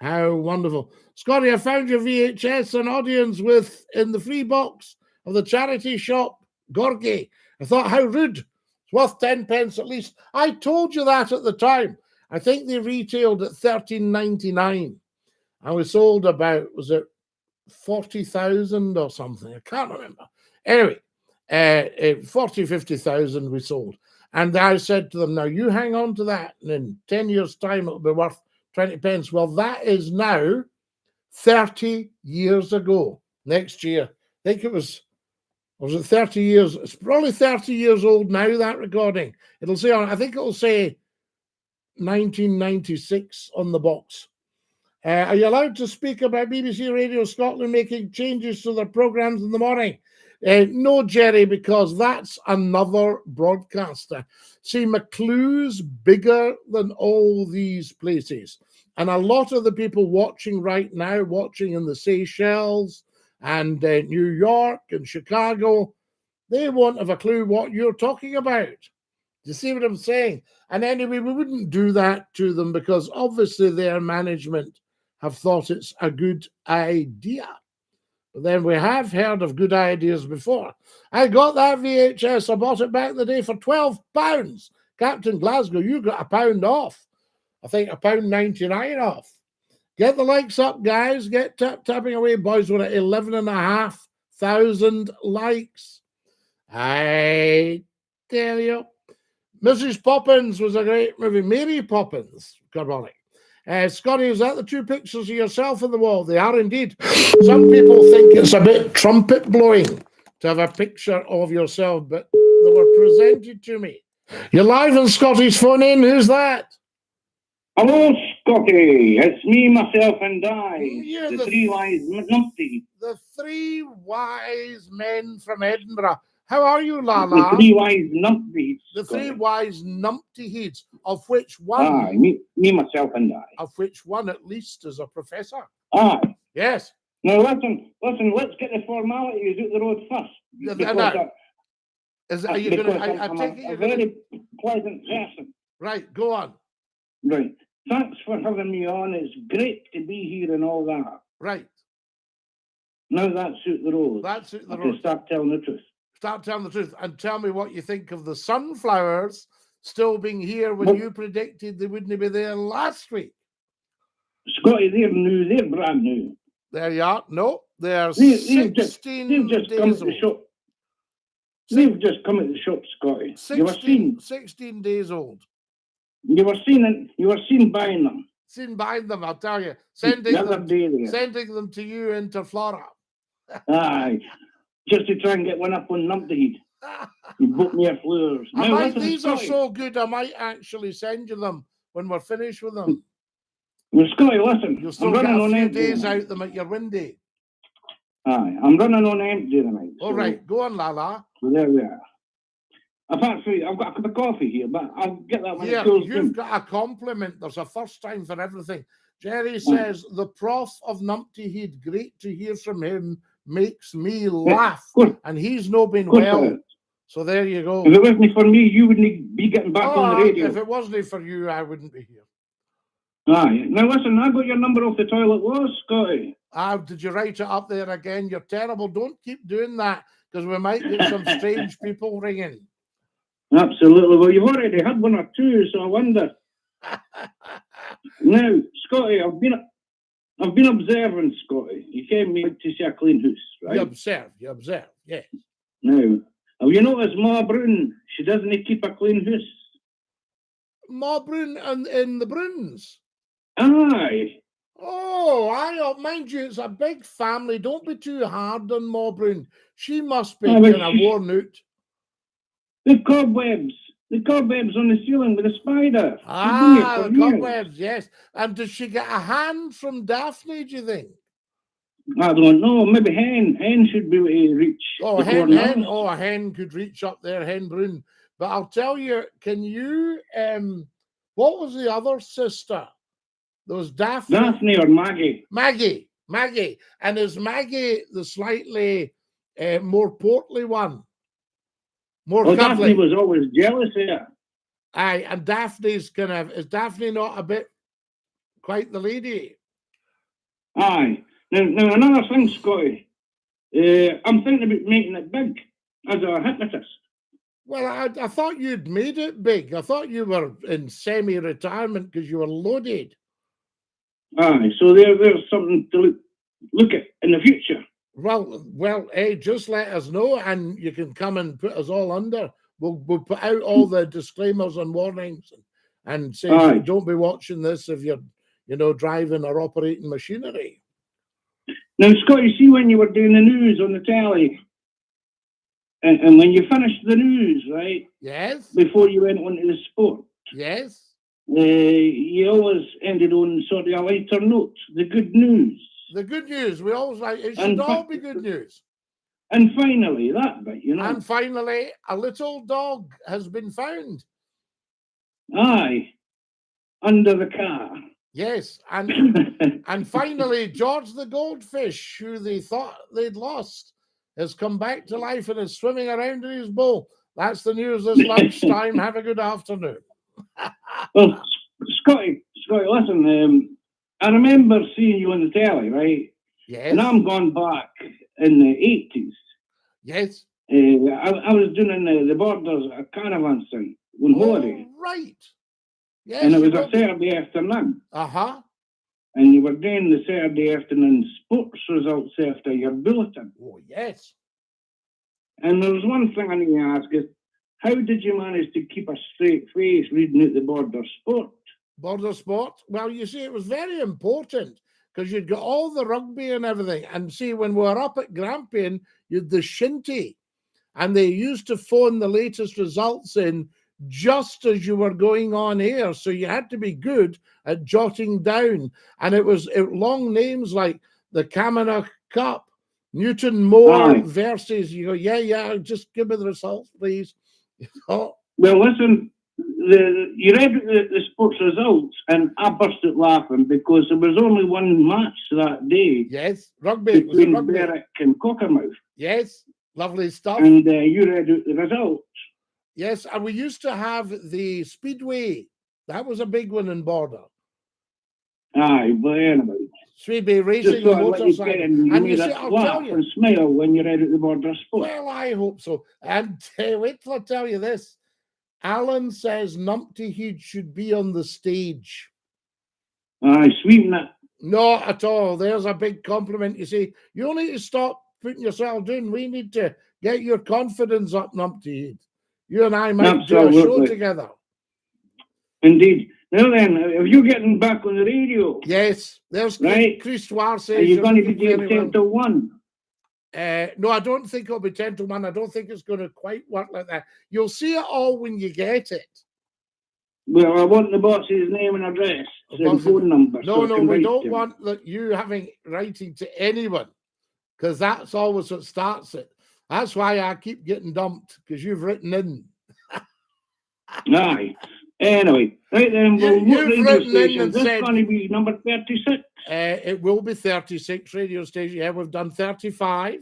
Speaker 1: How wonderful. Scottie, I found your VHS an audience with in the free box of the charity shop, Gorgie. I thought, how rude. It's worth 10 pence at least. I told you that at the time. I think they retailed at $13.99. And we sold about, was it 40,000 or something? I can't remember. Anyway, 50,000 we sold. And I said to them, now you hang on to that, and in 10 years' time, it'll be worth 20 pence. Well, that is now 30 years ago. Next year, I think it was it 30 years? It's probably 30 years old now, that recording. It'll say on, I think it'll say 1996 on the box. Are you allowed to speak about BBC Radio Scotland making changes to their programmes in the morning? No, Jerry, because that's another broadcaster. See, McClue's bigger than all these places. And a lot of the people watching right now, watching in the Seychelles and New York and Chicago, they won't have a clue what you're talking about. Do you see what I'm saying? And anyway, we wouldn't do that to them because obviously their management have thought it's a good idea. But then we have heard of good ideas before. I got that VHS. I bought it back in the day for £12. Captain Glasgow, you got £1 off. I think £1.99 off. Get the likes up, guys. Get tapping away, boys. We're at 11,500 likes. I tell you. Mrs. Poppins was a great movie. Mary Poppins, Carbonic. Scottie, is that the two pictures of yourself on the wall? They are indeed. Some people think it's a bit trumpet blowing to have a picture of yourself, but they were presented to me. You're live on Scottie's phone in. Who's that?
Speaker 4: Hello, Scottie. It's me, myself, and I.
Speaker 1: You're
Speaker 4: the three wise numpty.
Speaker 1: The three wise men from Edinburgh. How are you, Lala?
Speaker 4: The three wise numpties.
Speaker 1: The three wise numpty heads, of which one...
Speaker 4: Aye, me, myself, and I.
Speaker 1: Of which one, at least, is a professor.
Speaker 4: Aye.
Speaker 1: Yes.
Speaker 4: Now, listen, let's get the formalities out the road first.
Speaker 1: Are you going to... I take it
Speaker 4: a very pleasant person.
Speaker 1: Right, go on.
Speaker 4: Right. Thanks for having me on. It's great to be here and all that.
Speaker 1: Right.
Speaker 4: Now that's out the road.
Speaker 1: That's out the
Speaker 4: I
Speaker 1: road.
Speaker 4: can start telling the truth.
Speaker 1: Start telling the truth and tell me what you think of the sunflowers still being here when you predicted they wouldn't be there last week.
Speaker 4: Scottie, they're new. They're brand new.
Speaker 1: There you are. No, they're 16 days old.
Speaker 4: They've just come at the shop, Scottie.
Speaker 1: 16 days old.
Speaker 4: You were seen buying them.
Speaker 1: Seen buying them, I'll tell you. Sending them to you, Interflora.
Speaker 4: Aye. Just to try and get one up on Numpty. You booked me a flowers.
Speaker 1: These are so good, I might actually send you them when we're finished with them.
Speaker 4: Well, Scottie, listen.
Speaker 1: You'll still get a few days out them at your windy.
Speaker 4: Aye, I'm running on empty tonight.
Speaker 1: All right, go on, Lala.
Speaker 4: So there we are. I've got a cup of coffee here, but I'll get that when it goes
Speaker 1: you've
Speaker 4: through.
Speaker 1: got a compliment. There's a first time for everything. Jerry says, the prof of Numpty Head, great to hear from him, makes me laugh. And he's not been well. So there you go.
Speaker 4: If it wasn't for me, you wouldn't be getting back on the radio.
Speaker 1: If it wasn't for you, I wouldn't be here.
Speaker 4: Aye. Now listen, I got your number off the toilet was, Scottie.
Speaker 1: Did you write it up there again? You're terrible. Don't keep doing that, because we might get some strange people ringing.
Speaker 4: Absolutely. Well, you've already had one or two, so I wonder. Now, Scottie, I've been observing, Scottie. You came me to see a clean house, right?
Speaker 1: You observe, yes.
Speaker 4: Now, have you noticed Ma Brun? She doesn't keep a clean house.
Speaker 1: Ma Brun in the Bruns?
Speaker 4: Aye.
Speaker 1: Oh, mind you, it's a big family. Don't be too hard on Ma Brun. She must be kind of worn out.
Speaker 4: The cobwebs on the ceiling with a spider.
Speaker 1: The cobwebs, yes. And does she get a hand from Daphne, do you think?
Speaker 4: I don't know. Maybe Hen should be able to reach.
Speaker 1: A hen could reach up there, Hen Brun. But I'll tell you, can you, what was the other sister? There was
Speaker 4: Daphne or Maggie?
Speaker 1: Maggie. And is Maggie the slightly more portly one?
Speaker 4: Daphne was always jealous here.
Speaker 1: Aye, and Daphne's is Daphne not a bit quite the lady?
Speaker 4: Aye. Now another thing, Scottie. I'm thinking about making it big as a hypnotist.
Speaker 1: Well, I thought you'd made it big. I thought you were in semi-retirement because you were loaded.
Speaker 4: Aye, so there's something to look at in the future.
Speaker 1: Well, just let us know, and you can come and put us all under. We'll put out all the disclaimers and warnings, and say don't be watching this if you're driving or operating machinery.
Speaker 4: Now, Scott, you see when you were doing the news on the telly, and when you finished the news, right?
Speaker 1: Yes.
Speaker 4: Before you went on to the sport.
Speaker 1: Yes.
Speaker 4: You always ended on sort of a lighter note, the good news.
Speaker 1: The good news. We always like it should all be good news.
Speaker 4: And finally, that bit,
Speaker 1: And finally, a little dog has been found.
Speaker 4: Aye. Under the car.
Speaker 1: Yes. And finally, George the goldfish, who they thought they'd lost, has come back to life and is swimming around in his bowl. That's the news this lunchtime. Have a good afternoon.
Speaker 4: Well, Scottie, listen, I remember seeing you on the telly, right?
Speaker 1: Yes.
Speaker 4: And I'm gone back in the 80s.
Speaker 1: Yes.
Speaker 4: I was doing in the Borders a caravan site on holiday.
Speaker 1: Right. Yes.
Speaker 4: And it was a Saturday afternoon.
Speaker 1: Uh-huh.
Speaker 4: and you were doing the Saturday afternoon sports results after your bulletin.
Speaker 1: Oh, yes.
Speaker 4: And there was one thing I need to ask is, how did you manage to keep a straight face reading out the Border Sport?
Speaker 1: Border Sport? Well, you see, it was very important because you'd got all the rugby and everything. And see, when we were up at Grampian, you'd the shinty, and they used to phone the latest results in just as you were going on air. So you had to be good at jotting down. And it was long names like the Camanachd Cup, Newton Moore versus, you go, yeah, just give me the results, please.
Speaker 4: Well, listen, you read the sports results, and I burst out laughing because there was only one match that day.
Speaker 1: Yes, rugby.
Speaker 4: Between Berwick and Cockermouth.
Speaker 1: Yes, lovely stuff.
Speaker 4: And you read out the results.
Speaker 1: Yes, and we used to have the Speedway. That was a big one in Border.
Speaker 4: Aye, but anyway.
Speaker 1: Speedway racing, motorcycle.
Speaker 4: And you see, I'll tell you. And smile when you read out the Border Sport.
Speaker 1: Well, I hope so. And wait till I tell you this. Alan says Numpty Heed should be on the stage.
Speaker 4: Aye, sweeten it.
Speaker 1: Not at all. There's a big compliment. You see, you need to stop putting yourself down. We need to get your confidence up, Numpty Heed. You and I might do a show together.
Speaker 4: Indeed. Now then, are you getting back on the radio?
Speaker 1: Yes. There's
Speaker 4: right.
Speaker 1: Christoire says.
Speaker 4: Are you going to be doing 10 to 1?
Speaker 1: No, I don't think it'll be 10 to 1. I don't think it's going to quite work like that. You'll see it all when you get it.
Speaker 4: Well, I want the boss's name and address and phone number.
Speaker 1: No, we don't want you having writing to anyone, because that's always what starts it. That's why I keep getting dumped, because you've written in.
Speaker 4: Aye. Anyway, right then,
Speaker 1: you've written in and
Speaker 4: said going to be number 36.
Speaker 1: It will be 36 radio stations. Yeah, we've done 35.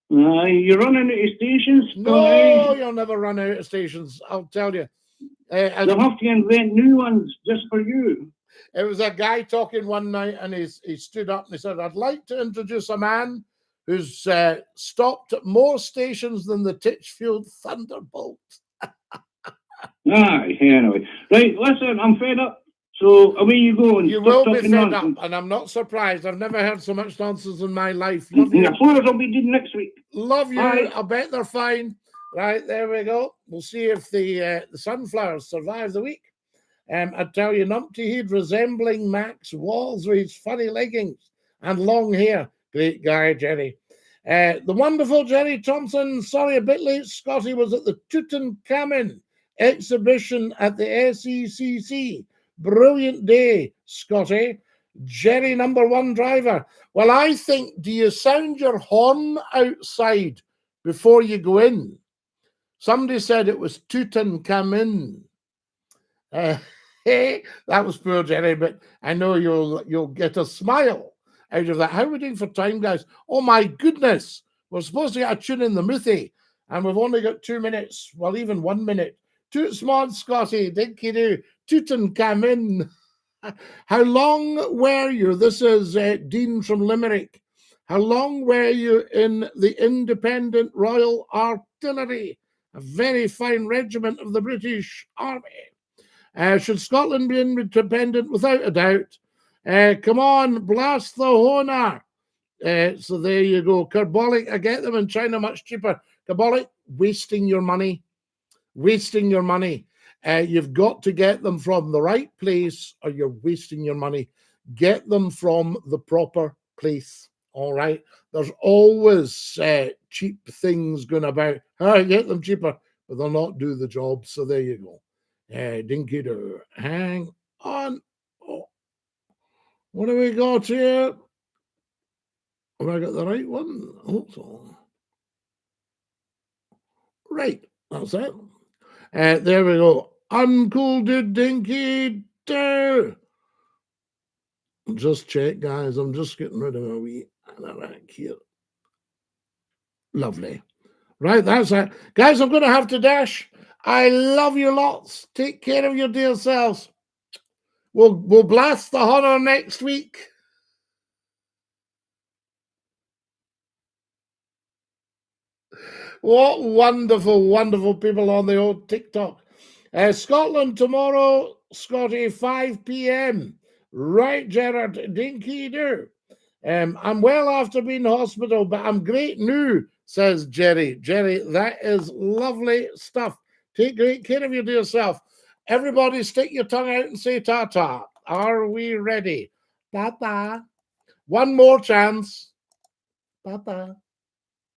Speaker 4: You're running out of stations?
Speaker 1: No, you'll never run out of stations. I'll tell you.
Speaker 4: They'll have to invent new ones just for you.
Speaker 1: It was a guy talking one night, and he stood up and he said, "I'd like to introduce a man who's stopped at more stations than the Titchfield Thunderbolt."
Speaker 4: Aye, anyway. Right, listen, I'm fed up. So away you go. And
Speaker 1: you will be fed up, and I'm not surprised. I've never heard so much nonsense in my life.
Speaker 4: Love you. The Flyers will be good next week.
Speaker 1: Love you. Aye. I bet they're fine. Right, there we go. We'll see if the Sunflowers survive the week. I tell you, Numpty Heed resembling Max Walls with his funny leggings and long hair. Great guy, Jerry. The wonderful Jerry Thompson. Sorry, a bit late. Scotty was at the Tutankhamun exhibition at the SECC. Brilliant day, Scotty. Jerry, number one driver. Well, I think, do you sound your horn outside before you go in? Somebody said it was Tutankhamun. Hey, that was poor, Jerry, but I know you'll get a smile out of that. How are we doing for time, guys? Oh, my goodness. We're supposed to get a tune in the Moothy, and we've only got 2 minutes. Well, even 1 minute. Toots Mod, Scotty, Dinky-Doo, Tutankhamun. How long were you? This is Dean from Limerick. How long were you in the Independent Royal Artillery? A very fine regiment of the British Army. Should Scotland be independent? Without a doubt. Come on, blast the Honar. So there you go. Carbolic, I get them in China much cheaper. Carbolic, wasting your money. Wasting your money. You've got to get them from the right place or you're wasting your money. Get them from the proper place. All right. There's always cheap things going about. Get them cheaper, but they'll not do the job. So there you go. Dinky-Doo. Hang on. Oh. What do we got here? Have I got the right one? Hold on. Right. That's it. There we go. Uncool dude Dinky-Doo. Just check, guys. I'm just getting rid of my wee anorak here. Lovely. Right, that's it. Guys, I'm going to have to dash. I love you lots. Take care of your dear selves. We'll blast the Honor next week. What wonderful, wonderful people on the old TikTok. Scotland tomorrow, Scotty, 5 p.m. Right, Gerard, Dinky-Doo. I'm well after being in hospital, but I'm great new, says Jerry. Jerry, that is lovely stuff. Take great care of yourself. Everybody stick your tongue out and say ta-ta. Are we ready? Ta-ta. One more chance. Ta-ta.